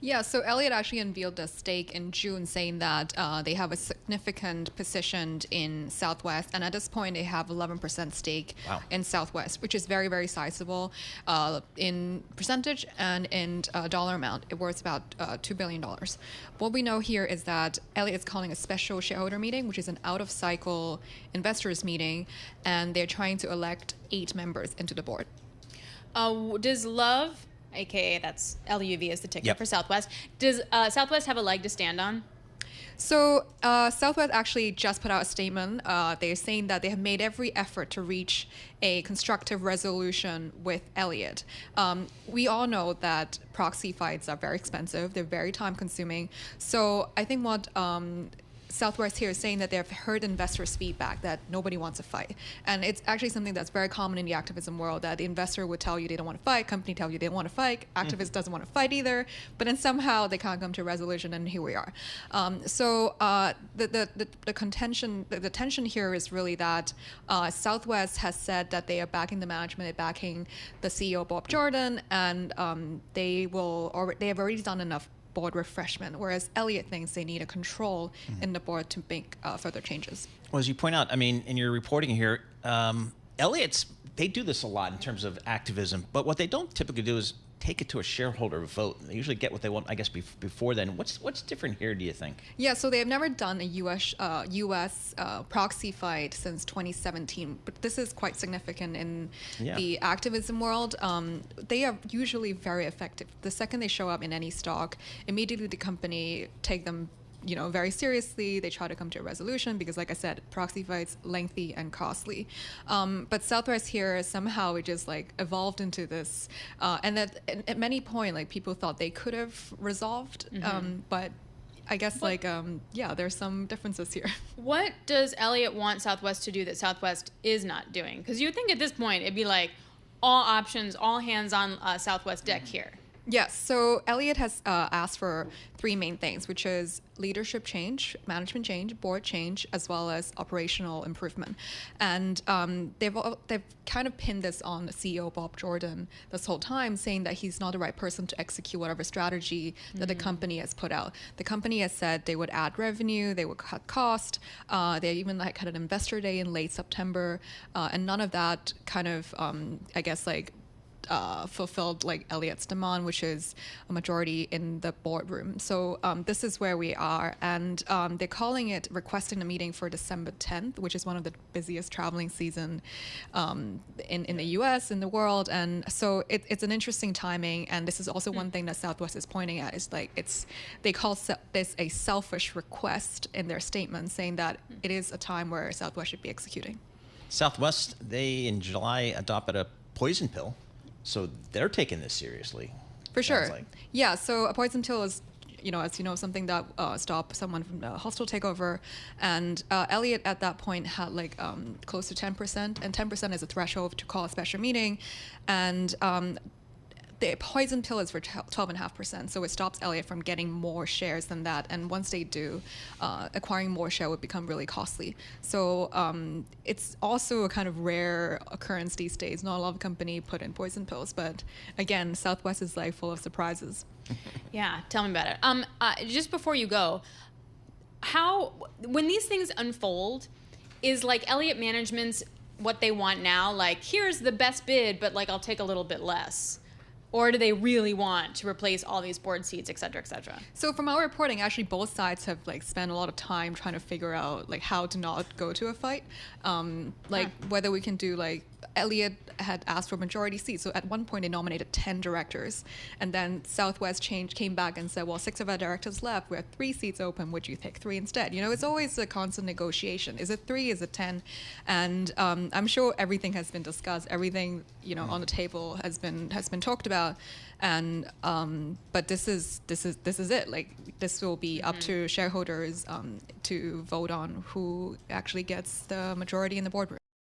Yeah, so Elliott actually unveiled a stake in June saying that they have a significant position in Southwest. And at this point, they have 11% stake in Southwest, which is very, very sizable in percentage and in dollar amount. It worth about $2 billion. What we know here is that Elliott is calling a special shareholder meeting, which is an out-of-cycle investors meeting, and they're trying to elect 8 members into the board. Does Love, aka that's LUV is the ticker for Southwest, does Southwest have a leg to stand on? So Southwest actually just put out a statement. They're saying that they have made every effort to reach a constructive resolution with Elliott. We all know that proxy fights are very expensive. They're very time consuming. So I think what Southwest here is saying that they've heard investors' feedback that nobody wants to fight. And it's actually something that's very common in the activism world, that the investor would tell you they don't want to fight, company tell you they don't want to fight, activist doesn't want to fight either, but then somehow they can't come to a resolution, and here we are. The contention, the tension here is really that Southwest has said that they are backing the management, they're backing the CEO, Bob Jordan, and they have already done enough board refreshment, whereas Elliott thinks they need a control in the board to make further changes. Well, as you point out, I mean, in your reporting here, Elliott's, they do this a lot in terms of activism, but what they don't typically do is take it to a shareholder vote. They usually get what they want, I guess, before then. What's different here, do you think? Yeah, so they have never done a U.S. Proxy fight since 2017, but this is quite significant in the activism world. They are usually very effective. The second they show up in any stock, immediately the company take them very seriously. They try to come to a resolution because, like I said, proxy fights lengthy and costly. But Southwest here somehow it just evolved into this, and at many point people thought they could have resolved, but I guess there's some differences here. What does Elliott want Southwest to do that Southwest is not doing? Because you would think at this point it'd be like all options, all hands on Southwest deck here. Yes, so Elliott has asked for 3 main things, which is leadership change, management change, board change, as well as operational improvement. And they've kind of pinned this on the CEO, Bob Jordan, this whole time, saying that he's not the right person to execute whatever strategy that the company has put out. The company has said they would add revenue, they would cut cost. They even had an investor day in late September, and none of that kind of, fulfilled Elliott's demand, which is a majority in the boardroom. So this is where we are, and they're calling it, requesting a meeting for December 10th, which is one of the busiest traveling season in the U.S., in the world, and so it's an interesting timing. And this is also one thing that Southwest is pointing at, is they call this a selfish request in their statement, saying that it is a time where Southwest should be executing. Southwest, they in July adopted a poison pill. So they're taking this seriously. For sure. Yeah, so a poison pill is, as you know, something that stops someone from the hostile takeover. And Elliott at that point had close to 10%, and 10% is a threshold to call a special meeting. And the poison pill is for 12.5%, so it stops Elliott from getting more shares than that. And once they do, acquiring more share would become really costly. So it's also a kind of rare occurrence these days. Not a lot of company put in poison pills, but again, Southwest is full of surprises. Yeah, tell me about it. Just before you go, when these things unfold, is Elliott management's what they want now? Here's the best bid, but I'll take a little bit less. Or do they really want to replace all these board seats, et cetera, et cetera? So from our reporting, actually both sides have spent a lot of time trying to figure out how to not go to a fight. Whether we can do Elliott had asked for majority seats. So at one point they nominated 10 directors, and then Southwest came back and said, well, 6 of our directors left. We have 3 seats open. Would you take 3 instead? It's always a constant negotiation. Is it 3? Is it 10? And I'm sure everything has been discussed. Everything on the table has been talked about. And but this is it. This will be up to shareholders to vote on who actually gets the majority in the boardroom.